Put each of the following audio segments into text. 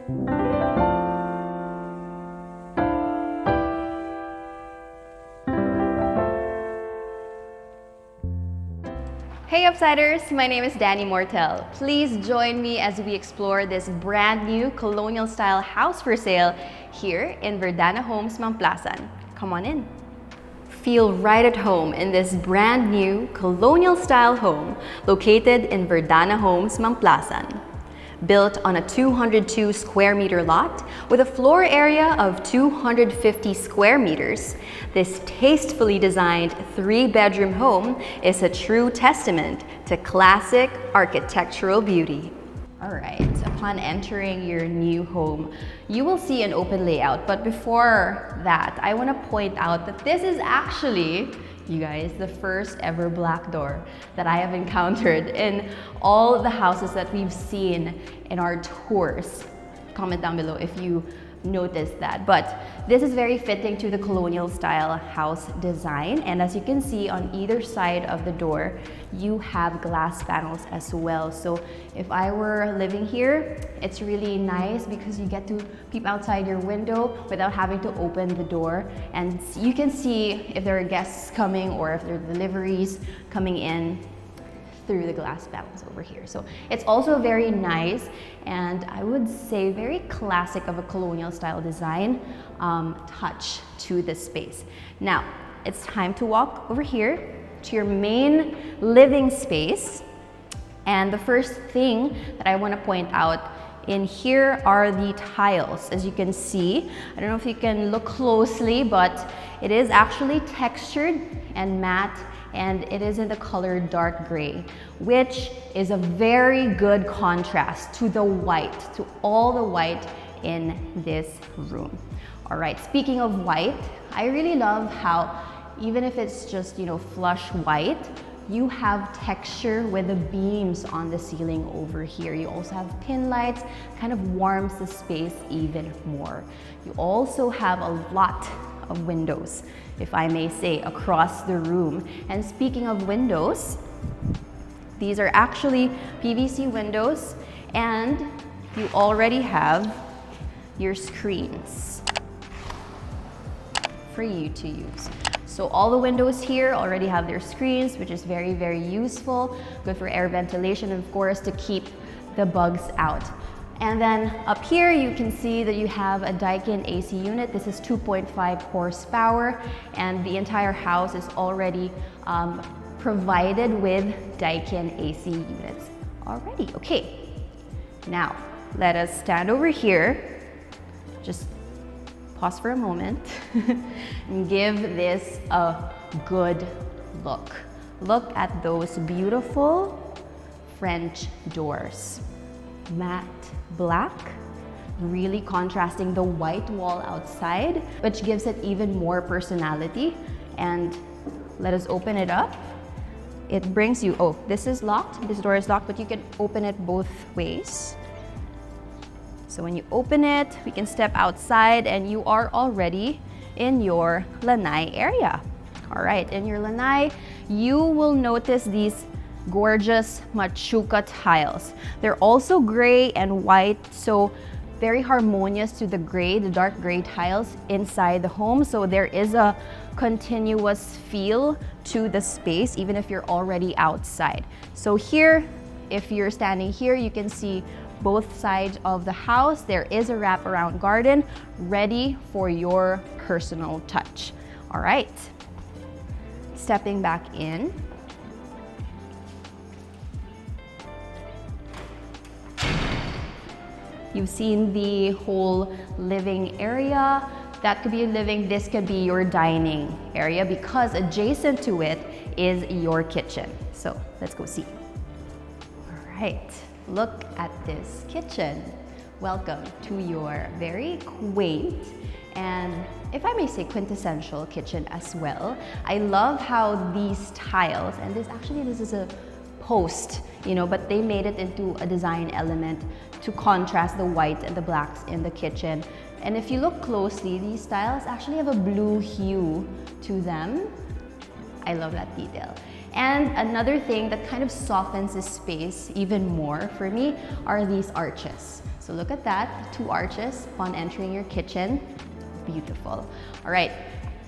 Hey Upsiders, my name is Danny Mortel. Please join me as we explore this brand new colonial style house for sale here in Verdana Homes, Mamplasan. Come on in. Feel right at home in this brand new colonial style home located in Verdana Homes, Mamplasan. Built on a 202 square meter lot with a floor area of 250 square meters, this tastefully designed 3-bedroom home is a true testament to classic architectural beauty. Alright, upon entering your new home, you will see an open layout. But before that, I want to point out that this is actually, you guys, the first ever black door that I have encountered in all the houses that we've seen in our tours. Comment down below if you noticed that. But this is very fitting to the colonial style house design, and as you can see on either side of the door you have glass panels as well. So if I were living here, it's really nice because you get to peep outside your window without having to open the door, and you can see if there are guests coming or if there are deliveries coming in through the glass panels over here. So it's also very nice, and I would say very classic of a colonial style design touch to this space. Now it's time to walk over here to your main living space, and the first thing that I want to point out in here are the tiles. As you can see, I don't know if you can look closely, but it is actually textured and matte, and it is in the color dark gray, which is a very good contrast to the white, to all the white in this room. All right, speaking of white, I really love how even if it's just, you know, flush white, you have texture with the beams on the ceiling over here. You also have pin lights, kind of warms the space even more. You also have a lot of windows, if I may say, across the room. And speaking of windows, these are actually PVC windows, and you already have your screens for you to use. So all the windows here already have their screens, which is very, very useful. Good for air ventilation, and of course, to keep the bugs out. And then up here, you can see that you have a Daikin AC unit. This is 2.5 horsepower, and the entire house is already provided with Daikin AC units already. Okay, now let us stand over here. Just pause for a moment and give this a good look. Look at those beautiful French doors. Matte black, really contrasting the white wall outside, which gives it even more personality. And let us open it up. It brings you, oh, this is locked, this door is locked, but you can open it both ways. So when you open it, we can step outside and you are already in your Lanai area. All right, in your Lanai, you will notice these gorgeous machuca tiles. They're also gray and white, so very harmonious to the gray, the dark gray tiles inside the home. So there is a continuous feel to the space, even if you're already outside. So here, if you're standing here, you can see both sides of the house. There is a wraparound garden ready for your personal touch. All right, stepping back in. You've seen the whole living area. That could be a living, this could be your dining area, because adjacent to it is your kitchen. So let's go see. All right, look at this kitchen. Welcome to your very quaint and, if I may say, quintessential kitchen as well. I love how these tiles, and this is a post, but they made it into a design element to contrast the white and the blacks in the kitchen. And if you look closely, these tiles actually have a blue hue to them. I love that detail. And another thing that kind of softens this space even more for me are these arches. So look at that, 2 arches upon entering your kitchen. Beautiful. All right,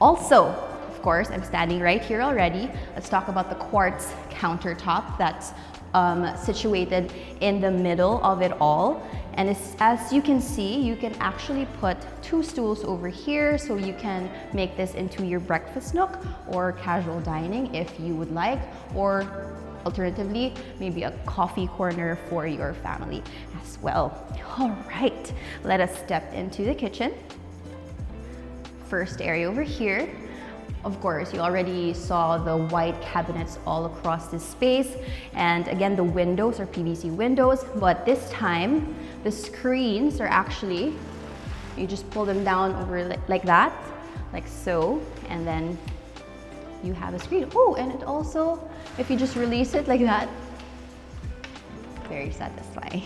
also, of course, I'm standing right here already. Let's talk about the quartz countertop that's situated in the middle of it all. And as you can see, you can actually put 2 stools over here, so you can make this into your breakfast nook or casual dining if you would like, or alternatively, maybe a coffee corner for your family as well. All right, let us step into the kitchen. First area over here. Of course, you already saw the white cabinets all across this space. And again, the windows are PVC windows, but this time, the screens are actually, you just pull them down over like that, like so, and then you have a screen. Oh, and it also, if you just release it like that, very satisfying.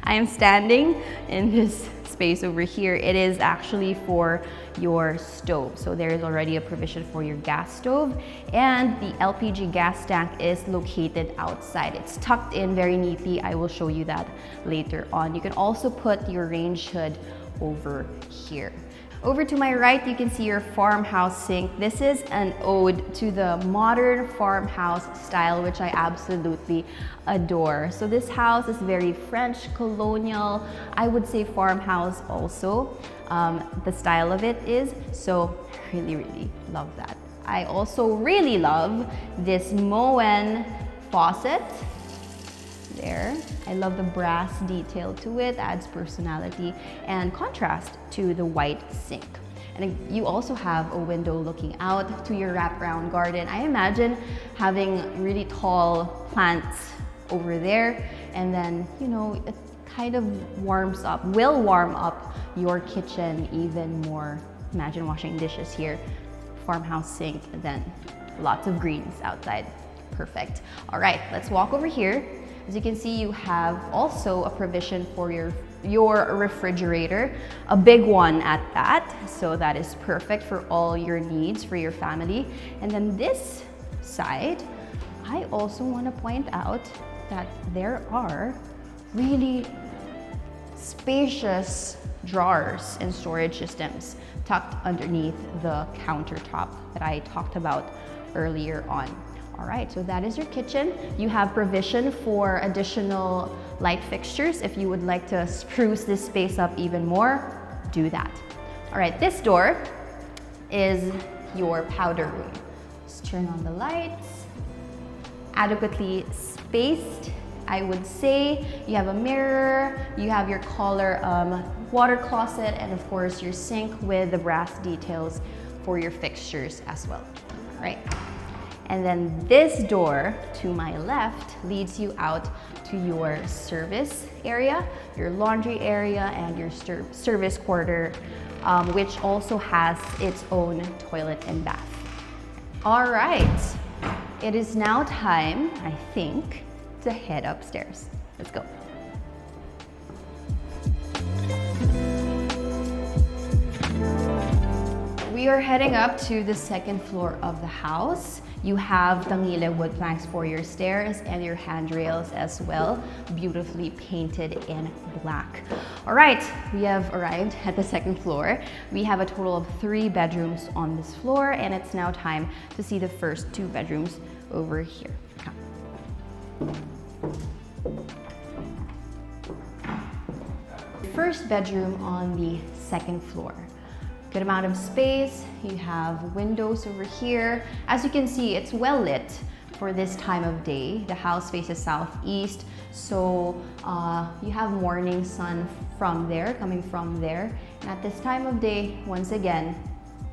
I am standing in this space over here. It is actually for your stove. So there is already a provision for your gas stove, and the LPG gas tank is located outside. It's tucked in very neatly. I will show you that later on. You can also put your range hood over here. Over to my right, you can see your farmhouse sink. This is an ode to the modern farmhouse style, which I absolutely adore. So this house is very French, colonial, I would say farmhouse also. The style of it is, so really love that. I also really love this Moen faucet. There. I love the brass detail to it, adds personality and contrast to the white sink. And you also have a window looking out to your wraparound garden. I imagine having really tall plants over there, and then, you know, it kind of will warm up your kitchen even more. Imagine washing dishes here, farmhouse sink, and then lots of greens outside. Perfect. All right, let's walk over here. As you can see, you have also a provision for your refrigerator, a big one at that. So that is perfect for all your needs for your family. And then this side, I also want to point out that there are really spacious drawers and storage systems tucked underneath the countertop that I talked about earlier on. All right, so that is your kitchen. You have provision for additional light fixtures. If you would like to spruce this space up even more, do that. All right, this door is your powder room. Just turn on the lights. Adequately spaced, I would say. You have a mirror, you have your Kohler water closet, and of course your sink with the brass details for your fixtures as well. All right. And then this door to my left leads you out to your service area, your laundry area, and your service quarter, which also has its own toilet and bath. All right, it is now time, I think, to head upstairs. Let's go. We are heading up to the second floor of the house. You have tangile wood planks for your stairs and your handrails as well, beautifully painted in black. All right, we have arrived at the second floor. We have a total of 3 bedrooms on this floor, and it's now time to see the first 2 bedrooms over here. First bedroom on the second floor. Good amount of space. You have windows over here. As you can see, it's well lit for this time of day. The house faces southeast, so you have morning sun coming from there. And at this time of day, once again,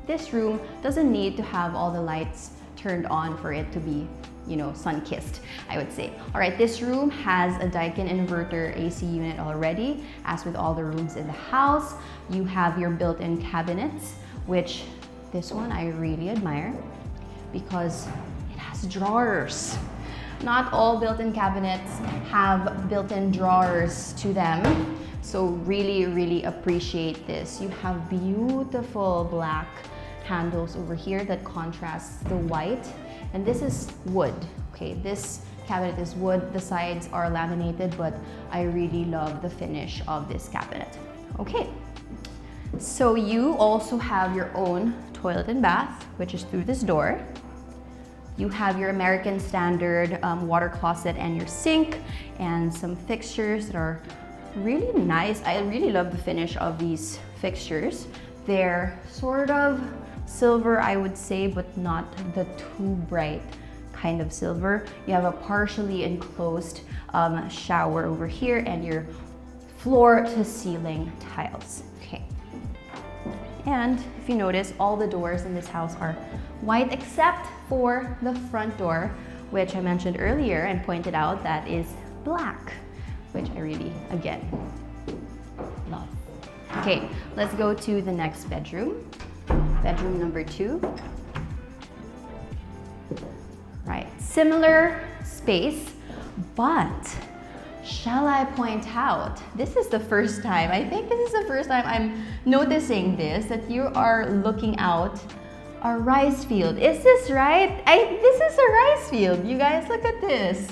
this room doesn't need to have all the lights turned on for it to be, you know, sun-kissed, I would say. All right, this room has a Daikin inverter AC unit already. As with all the rooms in the house, you have your built-in cabinets, which this one I really admire because it has drawers. Not all built-in cabinets have built-in drawers to them, so really appreciate this. You have beautiful black handles over here that contrasts the white, and this is wood. Okay, this Cabinet is wood, the sides are laminated, but I really love the finish of this cabinet. Okay, so you also have your own toilet and bath, which is through this door. You have your American standard water closet and your sink and some fixtures that are really nice. I really love the finish of these fixtures. They're sort of silver, I would say, but not the too bright kind of silver. You have a partially enclosed shower over here and your floor to ceiling tiles. Okay. And if you notice, all the doors in this house are white except for the front door, which I mentioned earlier and pointed out that is black, which I really, again, love. Okay, let's go to the next bedroom. Bedroom number 2. Right, similar space, but shall I point out, this is the first time, I think this is the first time I'm noticing this, that you are looking out a rice field. Is this right? This is a rice field. You guys, look at this.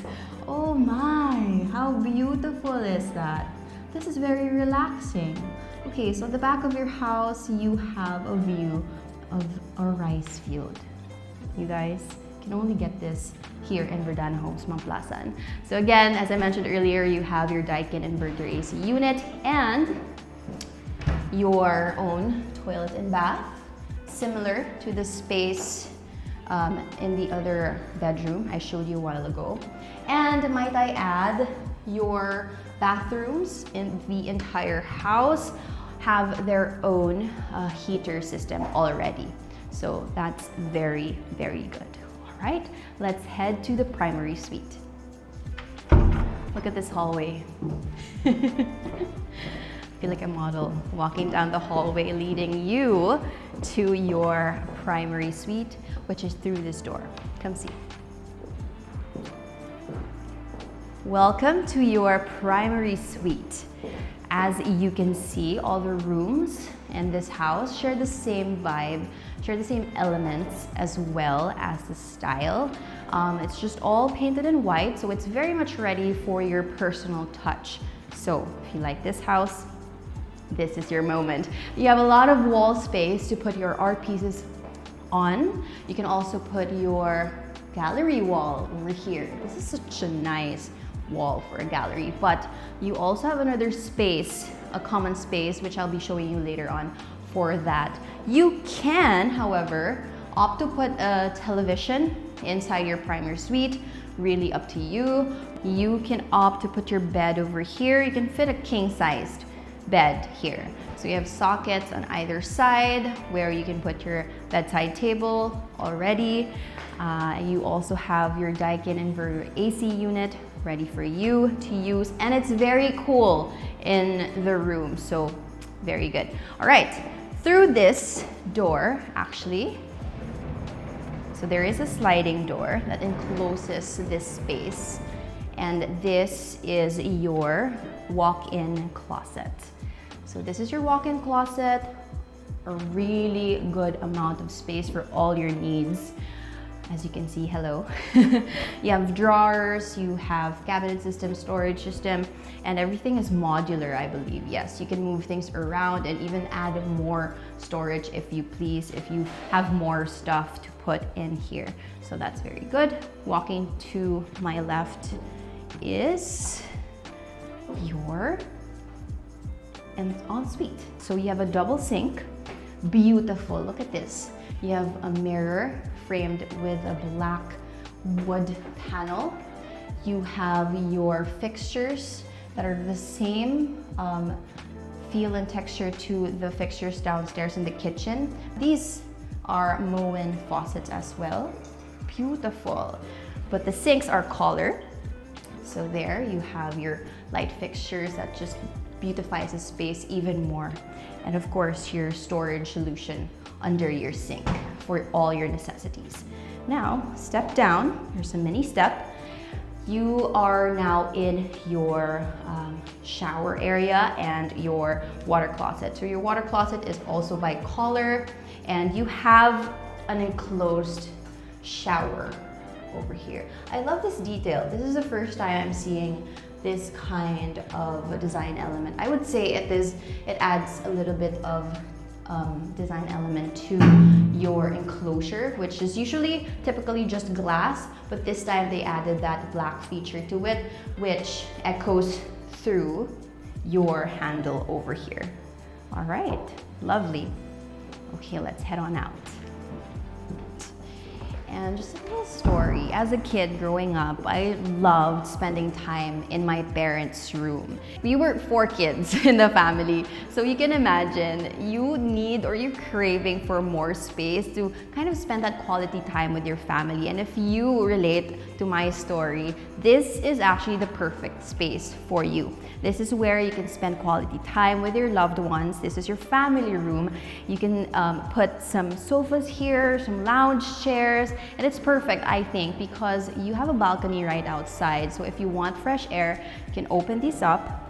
Oh my, how beautiful is that? This is very relaxing. Okay, so at the back of your house, you have a view of a rice field. You guys can only get this here in Verdana Homes, Mamplasan. So again, as I mentioned earlier, you have your Daikin inverter AC unit and your own toilet and bath, similar to the space in the other bedroom I showed you a while ago. And might I add, your bathrooms in the entire house have their own heater system already. So that's very, very good. All right, let's head to the primary suite. Look at this hallway. I feel like a model walking down the hallway leading you to your primary suite, which is through this door. Come see. Welcome to your primary suite. As you can see, all the rooms in this house share the same vibe, share the same elements as well as the style. It's just all painted in white, so it's very much ready for your personal touch. So if you like this house, this is your moment. You have a lot of wall space to put your art pieces on. You can also put your gallery wall over here. This is such a nice wall for a gallery, but you also have another space, a common space, which I'll be showing you later on for that. You can, however, opt to put a television inside your primary suite, really up to you. You can opt to put your bed over here. You can fit a king-sized bed here. So you have sockets on either side where you can put your bedside table already. You also have your Daikin inverter AC unit ready for you to use, and it's very cool in the room, so very good. All right, through this door, actually, so there is a sliding door that encloses this space, and this is your walk-in closet. So this is your walk-in closet, a really good amount of space for all your needs. As you can see, hello. You have drawers, you have cabinet system, storage system, and everything is modular, I believe. Yes, you can move things around and even add more storage if you please, if you have more stuff to put in here. So that's very good. Walking to my left is your ensuite. So you have a double sink, beautiful, look at this. You have a mirror framed with a black wood panel. You have your fixtures that are the same feel and texture to the fixtures downstairs in the kitchen. These are Moen faucets as well. Beautiful. But the sinks are Kohler. So there you have your light fixtures that just beautifies the space even more. And of course, your storage solution under your sink for all your necessities. Now, step down. There's a mini step. You are now in your shower area and your water closet. So your water closet is also by Kohler, and you have an enclosed shower over here. I love this detail. This is the first time I'm seeing this kind of a design element. I would say it adds a little bit of design element to your enclosure, which is typically just glass, but this time they added that black feature to it, which echoes through your handle over here. All right, lovely. Okay, let's head on out. And just a little story. As a kid growing up, I loved spending time in my parents' room. We were 4 kids in the family, so you can imagine you need or you're craving for more space to kind of spend that quality time with your family. And if you relate to my story, this is actually the perfect space for you. This is where you can spend quality time with your loved ones. This is your family room. You can put some sofas here, some lounge chairs, and it's perfect, I think, because you have a balcony right outside. So if you want fresh air, you can open these up.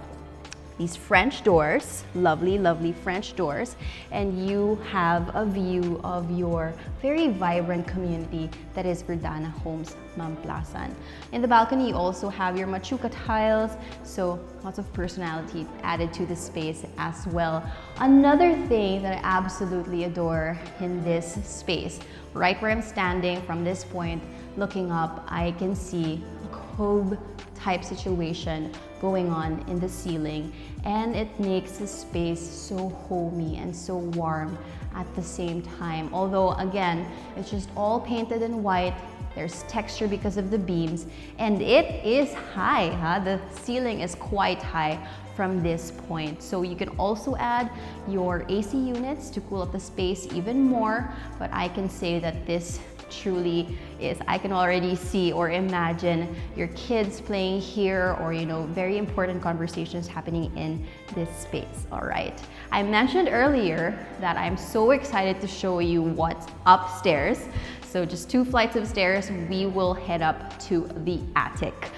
These French doors, lovely, lovely French doors, and you have a view of your very vibrant community that is Verdana Homes Mamplasan. In the balcony, you also have your machuca tiles, so lots of personality added to the space as well. Another thing that I absolutely adore in this space, right where I'm standing from this point, looking up, I can see a cove type situation going on in the ceiling, and it makes the space so homey and so warm at the same time. Although again, it's just all painted in white, there's texture because of the beams, and it is high, the ceiling is quite high from this point. So you can also add your AC units to cool up the space even more, but I can say that this truly is, I can already see or imagine your kids playing here, or very important conversations happening in this space. All right, I mentioned earlier that I'm so excited to show you what's upstairs. So just 2 flights of stairs, we will head up to the attic.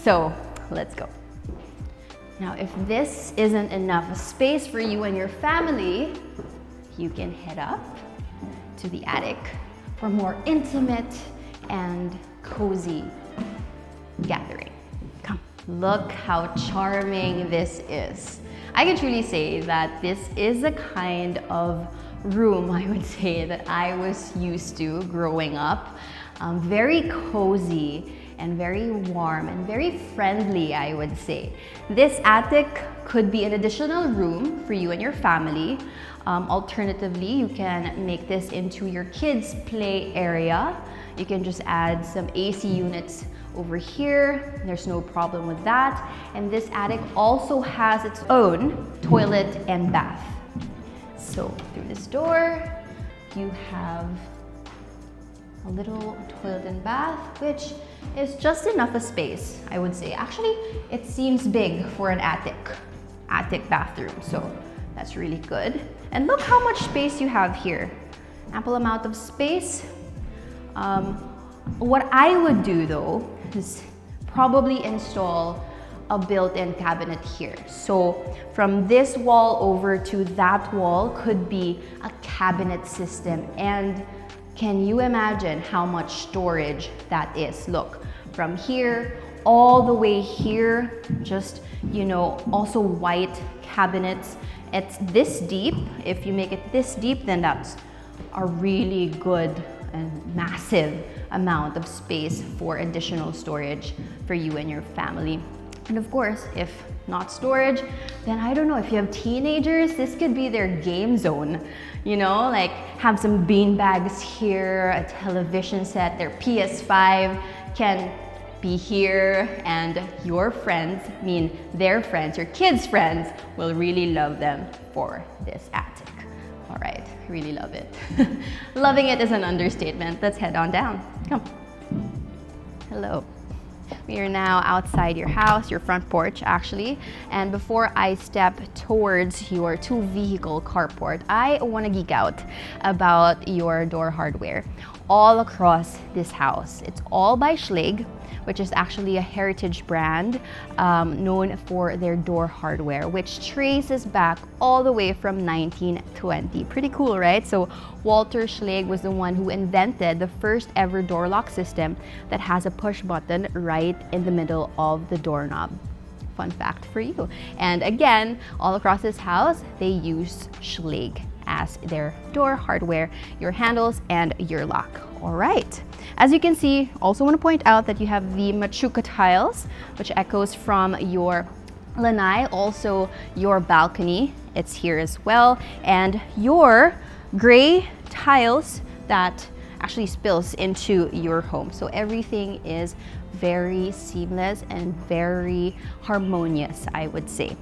So let's go. Now, if this isn't enough space for you and your family, you can head up to the attic for more intimate and cozy gathering. Come, look how charming this is. I can truly say that this is a kind of room, I would say, that I was used to growing up. Very cozy and very warm and very friendly, I would say. This attic could be an additional room for you and your family. Alternatively, you can make this into your kids' play area. You can just add some AC units over here. There's no problem with that. And this attic also has its own toilet and bath. So through this door, you have a little toilet and bath, which is just enough a space, I would say. Actually, it seems big for an attic bathroom, so that's really good. And look how much space you have here. Ample amount of space. What I would do though is probably install a built-in cabinet here. So from this wall over to that wall could be a cabinet system. And can you imagine how much storage that is? Look, from here all the way here, just, also white cabinets. It's this deep. If you make it this deep, then that's a really good and massive amount of space for additional storage for you and your family. And of course, if not storage, then I don't know, if you have teenagers, this could be their game zone. Like have some bean bags here, a television set, their PS5 can be here, and your friends, their friends, your kids' friends, will really love them for this attic. All right, really love it. Loving it is an understatement. Let's head on down. Come. Hello. We are now outside your house, your front porch actually. And before I step towards your 2-vehicle carport, I want to geek out about your door hardware all across this house. It's all by Schlage. which is actually a heritage brand known for their door hardware, which traces back all the way from 1920. Pretty cool, right? So Walter Schlage was the one who invented the first ever door lock system that has a push button right in the middle of the doorknob. Fun fact for you. And again, all across this house, they use Schlage as their door hardware, your handles, and your lock. All right. As you can see, also want to point out that you have the Machuca tiles, which echoes from your Lanai, also your balcony. It's here as well. And your gray tiles that actually spills into your home. So everything is very seamless and very harmonious, I would say.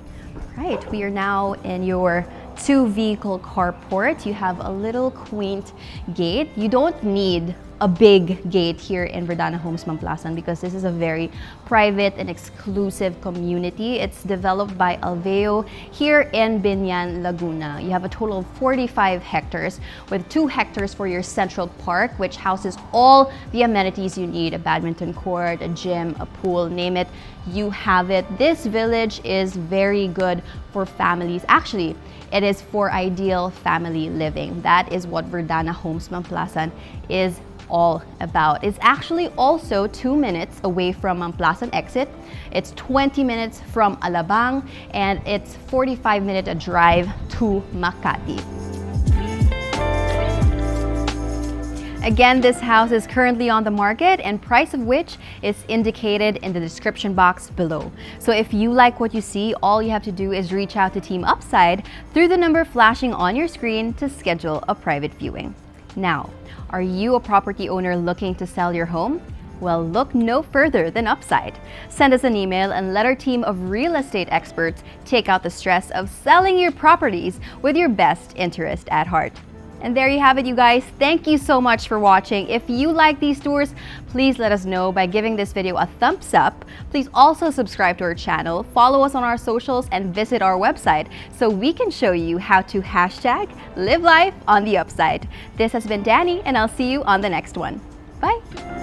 Right, we are now in your 2-vehicle carport. You have a little quaint gate. You don't need a big gate here in Verdana Homes Mamplasan because this is a very private and exclusive community. It's developed by Alveo here in Binan, Laguna. You have a total of 45 hectares with 2 hectares for your central park, which houses all the amenities you need: a badminton court, a gym, a pool, name it, you have it. This village is very good for families. Actually, it is for ideal family living. That is what Verdana Homes Mamplasan is all about. It's actually also 2 minutes away from Mamplasan exit. It's 20 minutes from Alabang, and it's 45-minute drive to Makati. Again, this house is currently on the market, and price of which is indicated in the description box below. So if you like what you see, all you have to do is reach out to Team Upside through the number flashing on your screen to schedule a private viewing. Now, are you a property owner looking to sell your home? Well, look no further than Upside. Send us an email and let our team of real estate experts take out the stress of selling your properties with your best interest at heart. And there you have it, you guys. Thank you so much for watching. If you like these tours, please let us know by giving this video a thumbs up. Please also subscribe to our channel, follow us on our socials, and visit our website so we can show you how to #live life on the upside. This has been Danny, and I'll see you on the next one. Bye.